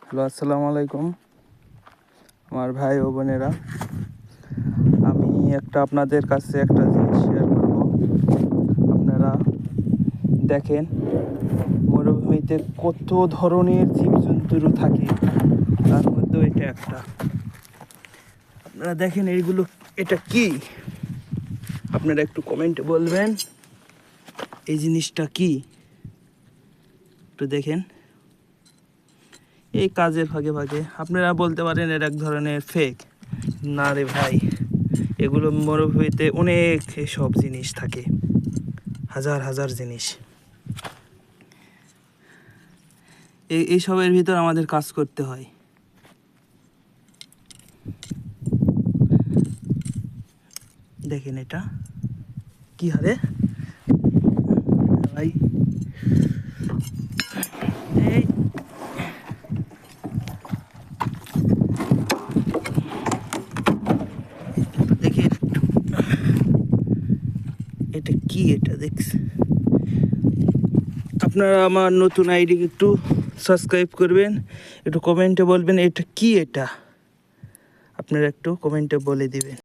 Hello, আসসালামু আলাইকুম আমার ভাই ও বোনেরা। আমি আপনাদের কাছে একটা জিনিস শেয়ার করব। আপনারা দেখেন, মরুভূমিতে কত ধরনের জীবজন্তু থাকে, তার মধ্যেও এটা একটা। আপনারা দেখেন এইগুলো, এটা কি? আপনারা একটু কমেন্টে বলবেন এই জিনিসটা কি। একটু দেখেন, এই কাজের ফাঁকে ফাঁকে আপনারা বলতে পারেন এর এক ধরনের ফেক। না রে ভাই, এগুলো মরুভূমিতে অনেক এসব জিনিস থাকে, হাজার হাজার জিনিস। এইসবের ভিতর আমাদের কাজ করতে হয়। দেখেন এটা কি হারে ভাই, এই দেখেন এটা কি, এটা দেখছেন আপনারা? আমার নতুন আইডি একটু সাবস্ক্রাইব করবেন, একটু কমেন্টে বলবেন এটা কি। এটা আপনারা একটু কমেন্টে বলে দিবেন।